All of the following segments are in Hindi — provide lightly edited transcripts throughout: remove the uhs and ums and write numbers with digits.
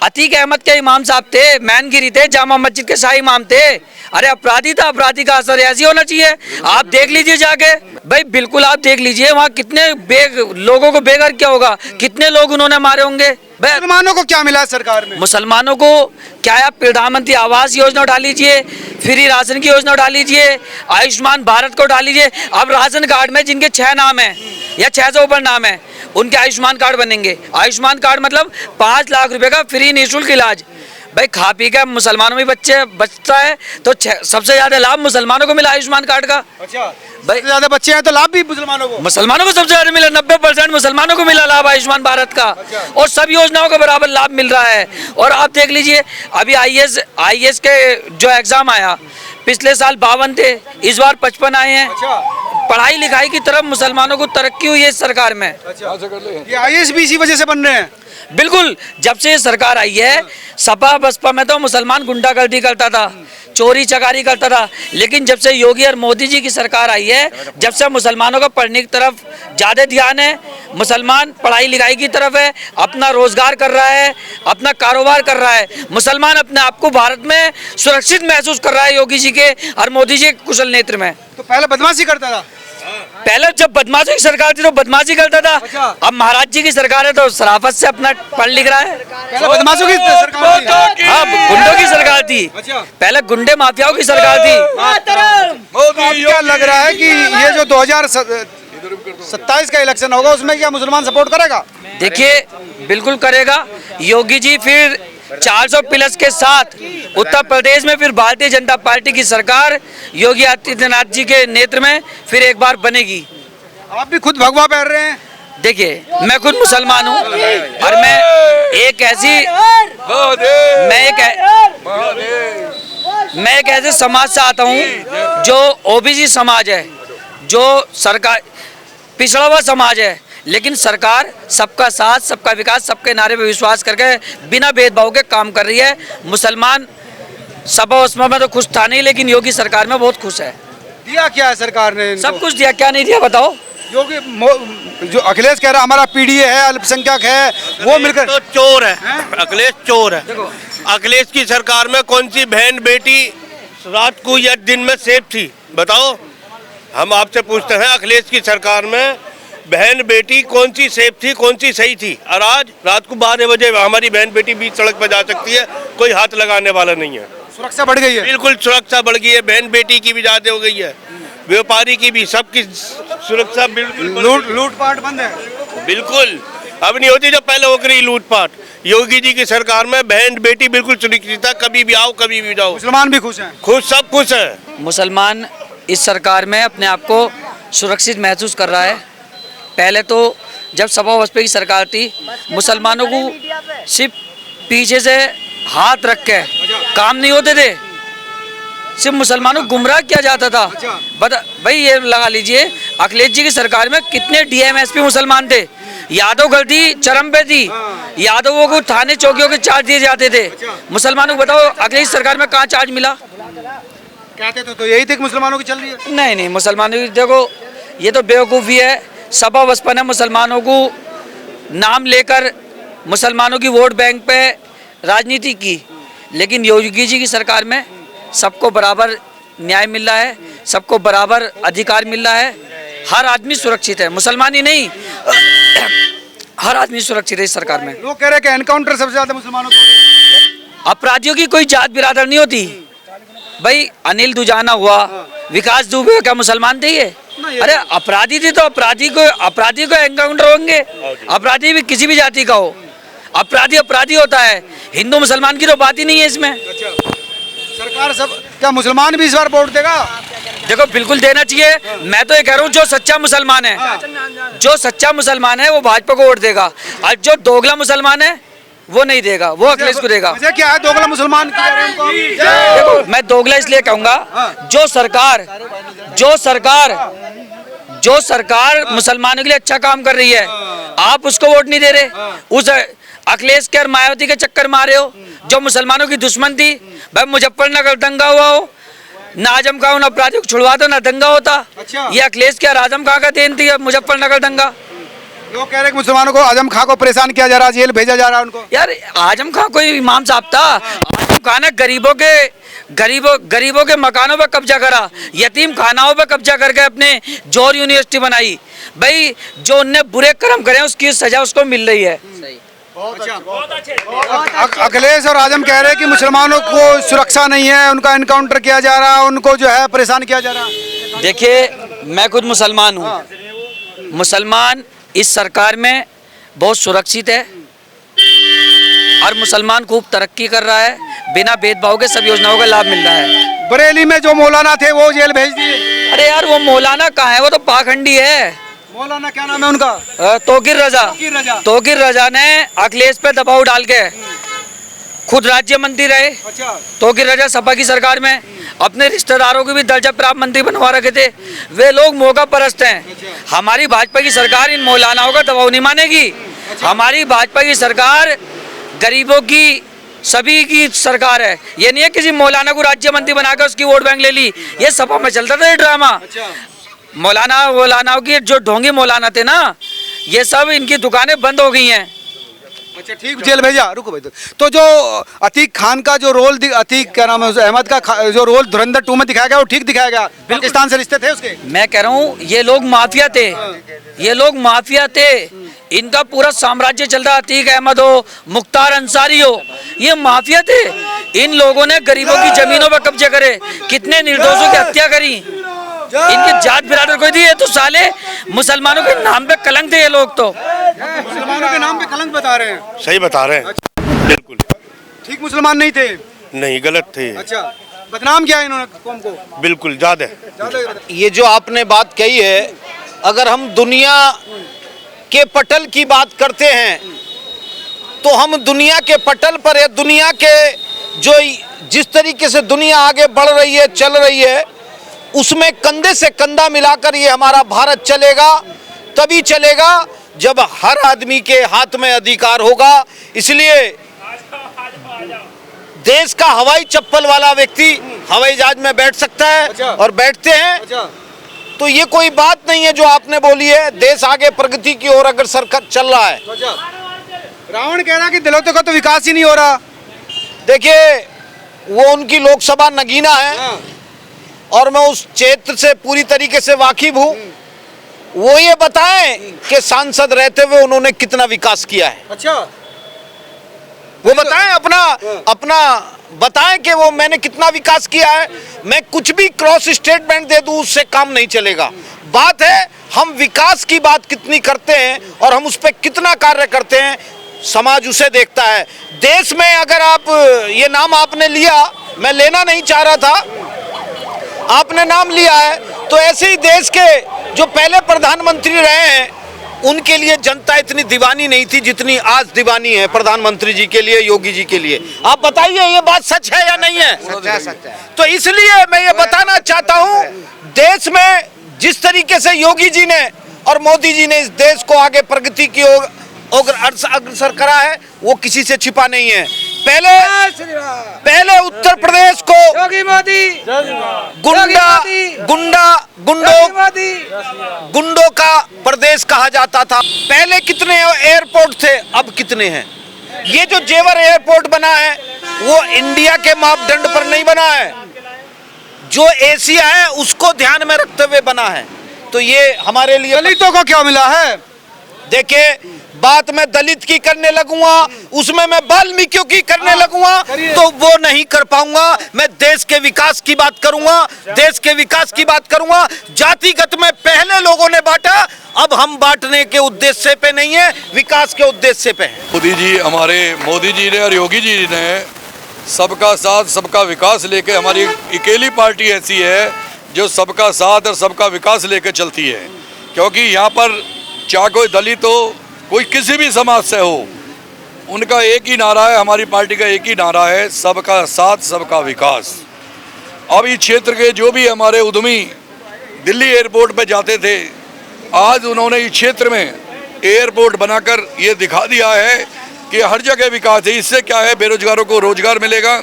अतीक अहमद के इमाम साहब थे, मैनगिरी थे, जामा मस्जिद के शाही इमाम थे। अरे अपराधी था, अपराधी का असर ऐसी होना चाहिए। आप देख लीजिए जाके भाई, बिल्कुल आप देख लीजिए वहाँ कितने लोगों को बेघर क्या होगा, कितने लोग उन्होंने मारे होंगे। मुसलमानों को क्या मिला है सरकार में? मुसलमानों को क्या है, आप प्रधानमंत्री आवास योजना उठा लीजिए, फ्री राशन की योजना उठा लीजिए, आयुष्मान भारत को उठा लीजिए। अब राशन कार्ड में जिनके 6 नाम है या 6 से ऊपर नाम है, उनके आयुष्मान कार्ड बनेंगे। आयुष्मान कार्ड मतलब 5 लाख रुपए का फ्री निःशुल्क इलाज। भाई खा पी के मुसलमानों में बच्चे बचता है तो सबसे ज्यादा लाभ मुसलमानों को मिला आयुष्मान कार्ड का। अच्छा, भाई ज्यादा बच्चे हैं तो लाभ भी मुसलमानों को सबसे ज्यादा मिला। 90% मुसलमानों को मिला लाभ आयुष्मान भारत का। अच्छा। और सब योजनाओं का बराबर लाभ मिल रहा है। और आप देख लीजिए अभी आईएएस के जो एग्जाम आया, पिछले साल 52 थे, इस बार 55 आए हैं। अच्छा। पढ़ाई लिखाई की तरफ मुसलमानों को तरक्की हुई है इस सरकार में। अच्छा, ये आईएएस भी इसी वजह से बन रहे हैं। बिल्कुल, जब से ये सरकार आई है, सपा बसपा में तो मुसलमान गुंडागर्दी करता था, चोरी चकारी करता था, लेकिन जब से योगी और मोदी जी की सरकार आई है, जब से मुसलमानों का पढ़ने की तरफ ज़्यादा ध्यान है, मुसलमान पढ़ाई लिखाई की तरफ है, अपना रोजगार कर रहा है, अपना कारोबार कर रहा है, मुसलमान अपने आप को भारत में सुरक्षित महसूस कर रहा है योगी जी के और मोदी जी के कुशल नेतृत्व में। तो पहले बदमाशी करता था, पहले जब बदमाशों की सरकार थी तो बदमाशी करता था। अच्छा। अब महाराज जी की सरकार है तो शराफत से अपना पढ़ लिख रहा है। पहले बदमाशों की सरकार थी। हाँ, गुंडों की सरकार थी। अच्छा। पहले गुंडे माफियाओं की सरकार थी। तो क्या लग रहा है कि ये जो 2027 का इलेक्शन होगा उसमें क्या मुसलमान सपोर्ट करेगा? देखिए बिल्कुल करेगा। योगी जी फिर 400 प्लस के साथ उत्तर प्रदेश में फिर भारतीय जनता पार्टी की सरकार योगी आदित्यनाथ जी के नेतृत्व में फिर एक बार बनेगी। आप भी खुद भगवा पहन रहे हैं। देखिए मैं खुद मुसलमान हूँ और मैं एक ऐसे समाज से आता हूँ जो ओबीसी समाज है, जो सरकार पिछड़ा हुआ समाज है, लेकिन सरकार सबका साथ सबका विकास सबके नारे पे विश्वास करके बिना भेदभाव के काम कर रही है। मुसलमान सपा उसमें में तो खुश था नहीं, लेकिन योगी सरकार में बहुत खुश है। दिया क्या है सरकार ने इनको? सब कुछ दिया, क्या नहीं दिया बताओ। योगी जो अखिलेश कह रहा हमारा पीडीए है, अल्पसंख्यक है, वो मिलकर तो चोर है। अखिलेश चोर है। अखिलेश की सरकार में कौन सी बहन बेटी रात को या दिन में सेफ थी बताओ? हम आपसे पूछते हैं, अखिलेश की सरकार में बहन बेटी कौन सी सेफ थी, कौन सी सही थी? और आज रात को 12 बजे हमारी बहन बेटी बीच सड़क पर जा सकती है, कोई हाथ लगाने वाला नहीं है। सुरक्षा बढ़ गई है। बिल्कुल सुरक्षा बढ़ गई है, बहन बेटी की भी ज्यादा हो गई है, व्यापारी की भी, सबकी सुरक्षा बिल्कुल। लूटपाट बंद है। बिल्कुल अब नहीं होती जो पहले हो रही लूटपाट। योगी जी की सरकार में बहन बेटी बिल्कुल सुरक्षित है, कभी भी आओ कभी भी जाओ। मुसलमान भी खुश हैं। खुश, सब खुश है। मुसलमान इस सरकार में अपने आप को सुरक्षित महसूस कर रहा है। पहले तो जब सपा बसपा की सरकार थी, मुसलमानों को सिर्फ पीछे से हाथ रख के काम नहीं होते थे, सिर्फ मुसलमानों को गुमराह किया जाता था। भाई ये लगा लीजिए अखिलेश जी की सरकार में कितने डीएमएसपी मुसलमान थे। यादव गलती चरम पे थी, यादवों को थाने चौकियों के चार्ज दिए जाते थे। मुसलमानों को बताओ अखिलेश सरकार में कहाँ चार्ज मिला? कहते तो यही थे कि मुसलमानों की चल रही है। नहीं, मुसलमानों की देखो ये तो बेवकूफ़ी है। सपा बसपा ने मुसलमानों को नाम लेकर मुसलमानों की वोट बैंक पे राजनीति की, लेकिन योगी जी की सरकार में सबको बराबर न्याय मिल रहा है, सबको बराबर अधिकार मिल रहा है, हर आदमी सुरक्षित है, मुसलमान ही नहीं हर आदमी सुरक्षित है इस सरकार में। लोग कह रहे हैं कि एनकाउंटर सबसे ज्यादा मुसलमानों को। अपराधियों की कोई जात बिरादर नहीं होती। भाई अनिल दुजाना हुआ, विकास दुबे क्या मुसलमान थे ये? अरे अपराधी थे तो अपराधी को एनकाउंटर होंगे। अपराधी भी किसी भी जाति का हो, अपराधी होता है। हिंदू मुसलमान की तो बात ही नहीं है इसमें। सरकार सब क्या मुसलमान भी इस बार वोट देगा? देखो बिल्कुल देना चाहिए। मैं तो ये कह रहा हूँ जो सच्चा मुसलमान है, जो सच्चा मुसलमान है वो भाजपा को वोट देगा, और जो दोगला मुसलमान है वो नहीं देगा, वो अखिलेश को देगा। वजह क्या है दोगला मुसलमान की? देखो मैं दोगला इसलिए कहूँगा, जो सरकार मुसलमानों के लिए अच्छा काम कर रही है, आप उसको वोट नहीं दे रहे। उस अखिलेश के और मायावती के चक्कर मारे हो, जो मुसलमानों की दुश्मन थी। भाई मुजफ्फरनगर दंगा हुआ हो, ना आजम खां उन अपराधियों को छुड़वा दो ना दंगा होता। अच्छा। ये अखिलेश के और आजम खां का देन थी मुजफ्फरनगर दंगा। लोग कह रहे हैं कि मुसलमानों को आजम खां को परेशान किया जा रहा है, जेल भेजा जा रहा है उनको। यार आजम खां कोई इमाम साहब था? आजम खां ने गरीबों के मकानों पे कब्जा करा, यतीम खानाओं पे कब्जा करके अपने जौहर यूनिवर्सिटी बनाई। भाई जो उनने बुरे कर्म करे उसकी सजा उसको मिल रही है। अखिलेश और आजम कह रहे हैं कि मुसलमानों को सुरक्षा नहीं है, उनका एनकाउंटर किया जा रहा है, उनको जो है परेशान किया जा रहा है। देखिए मैं खुद मुसलमान हूँ, मुसलमान इस सरकार में बहुत सुरक्षित है और मुसलमान खूब तरक्की कर रहा है, बिना भेदभाव के सब योजनाओं का लाभ मिल रहा है। बरेली में जो मौलाना थे वो जेल भेज दिए। अरे यार वो मौलाना कहाँ है, वो तो पाखंडी है। मौलाना क्या नाम है उनका? तौकीर रजा। तौकीर रजा ने अखिलेश पे दबाव डाल के खुद राज्य मंत्री रहे। अच्छा। तौकीर रजा सपा की सरकार में अपने रिश्तेदारों को भी दर्जा प्राप्त मंत्री बनवा रखे थे। वे लोग मौका परस्त हैं। हमारी भाजपा की सरकार इन मौलानाओं का दबाव नहीं मानेगी। हमारी भाजपा की सरकार गरीबों की सभी की सरकार है। ये नहीं है किसी मौलाना को राज्य मंत्री बनाकर उसकी वोट बैंक ले ली। ये सपा में चलता था ये ड्रामा। मौलानाओं की जो ढोंगी मौलाना थे ना, ये सब इनकी दुकानें बंद हो गई हैं। अच्छा ठीक, जेल भेजा। रुको भाई, तो जो अतीक खान का जो रोल, अतीक क्या नाम है, अहमद का जो रोल धुरंधर 2 में दिखाया गया वो ठीक दिखाया गया? पाकिस्तान से रिश्ते थे उसके? मैं कह रहा हूँ ये लोग माफिया थे, ये लोग माफिया थे। इनका पूरा साम्राज्य चल रहा। अतीक अहमद हो, मुख्तार अंसारी हो, ये माफिया थे। इन लोगों ने गरीबों की जमीनों पर कब्जे करे, कितने निर्दोषों की हत्या करी। इनके जात बिरादर कोई दिए तो साले मुसलमानों के नाम पे कलंक थे ये लोग। तो मुसलमानों के नाम पे कलंक बता रहे हैं। सही बता रहे हैं, बिल्कुल ठीक मुसलमान नहीं थे? नहीं, गलत थे। अच्छा, बदनाम किया इन्होंने कौम को? बिल्कुल ज्यादा। ये जो आपने बात कही है, अगर हम दुनिया के पटल की बात करते हैं तो हम दुनिया के पटल पर या दुनिया के जो जिस तरीके से दुनिया आगे बढ़ रही है, चल रही है, उसमें कंधे से कंधा मिलाकर ये हमारा भारत चलेगा। तभी चलेगा जब हर आदमी के हाथ में अधिकार होगा। इसलिए देश का हवाई चप्पल वाला व्यक्ति हवाई जहाज में बैठ सकता है। अच्छा। और बैठते हैं। अच्छा। तो ये कोई बात नहीं है जो आपने बोली है। देश आगे प्रगति की ओर अगर सरकार चल रहा है। अच्छा। रावण कह रहा कि दिलों का तो विकास ही नहीं हो रहा। देखिए, वो उनकी लोकसभा नगीना है। हाँ। और मैं उस क्षेत्र से पूरी तरीके से वाकिफ हूँ। वो ये बताएं कि सांसद रहते हुए उन्होंने कितना विकास किया है। अच्छा। वो बताएं, अपना बताएं कि वो मैंने कितना विकास किया है। मैं कुछ भी क्रॉस स्टेटमेंट दे दूं उससे काम नहीं चलेगा। बात है हम विकास की बात कितनी करते हैं और हम उस पर कितना कार्य करते हैं, समाज उसे देखता है। देश में अगर आप ये नाम आपने लिया, मैं लेना नहीं चाह रहा था, आपने नाम लिया है, तो ऐसे ही देश के जो पहले प्रधानमंत्री रहे हैं उनके लिए जनता इतनी दीवानी नहीं थी जितनी आज दीवानी है प्रधानमंत्री जी के लिए, योगी जी के लिए। आप बताइए ये बात सच है या नहीं है? सच है। तो इसलिए मैं ये बताना चाहता हूँ, देश में जिस तरीके से योगी जी ने और मोदी जी ने इस देश को आगे प्रगति की ओर अग्रसर करा है, वो किसी से छिपा नहीं है। पहले उत्तर प्रदेश को गुंडों का प्रदेश कहा जाता था। पहले कितने एयरपोर्ट थे, अब कितने हैं? ये जो जेवर एयरपोर्ट बना है वो इंडिया के मापदंड पर नहीं बना है, जो एशिया है उसको ध्यान में रखते हुए बना है। तो ये हमारे लिए दलितों को क्या मिला है? देखिए, बात मैं दलित की करने लगूंगा, उसमें मैं वाल्मीकियों की करने लगूंगा तो वो नहीं कर पाऊंगा। मैं देश के विकास की बात करूंगा, देश के विकास की बात करूंगा। जातिगत में पहले लोगों ने बांटा, अब हम बांटने के उद्देश्य पे नहीं है, विकास के उद्देश्य पे है। मोदी जी, हमारे मोदी जी ने और योगी जी ने सबका साथ सबका विकास लेके, हमारी अकेली पार्टी ऐसी है जो सबका साथ और सबका विकास लेके चलती है। क्योंकि यहाँ पर चाहे कोई दलित हो, कोई किसी भी समाज से हो, उनका एक ही नारा है, हमारी पार्टी का एक ही नारा है, सबका साथ सबका विकास। अब इस क्षेत्र के जो भी हमारे उद्यमी दिल्ली एयरपोर्ट पे जाते थे, आज उन्होंने इस क्षेत्र में एयरपोर्ट बनाकर ये दिखा दिया है कि हर जगह विकास है। इससे क्या है, बेरोजगारों को रोजगार मिलेगा,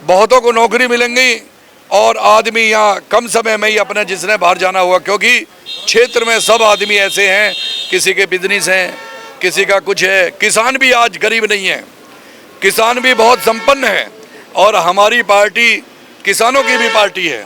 बहुतों को नौकरी मिलेंगी और आदमी यहाँ कम समय में ही अपने जिसने बाहर जाना हुआ, क्योंकि क्षेत्र में सब आदमी ऐसे हैं, किसी के बिजनेस हैं, किसी का कुछ है। किसान भी आज गरीब नहीं है, किसान भी बहुत संपन्न है और हमारी पार्टी किसानों की भी पार्टी है।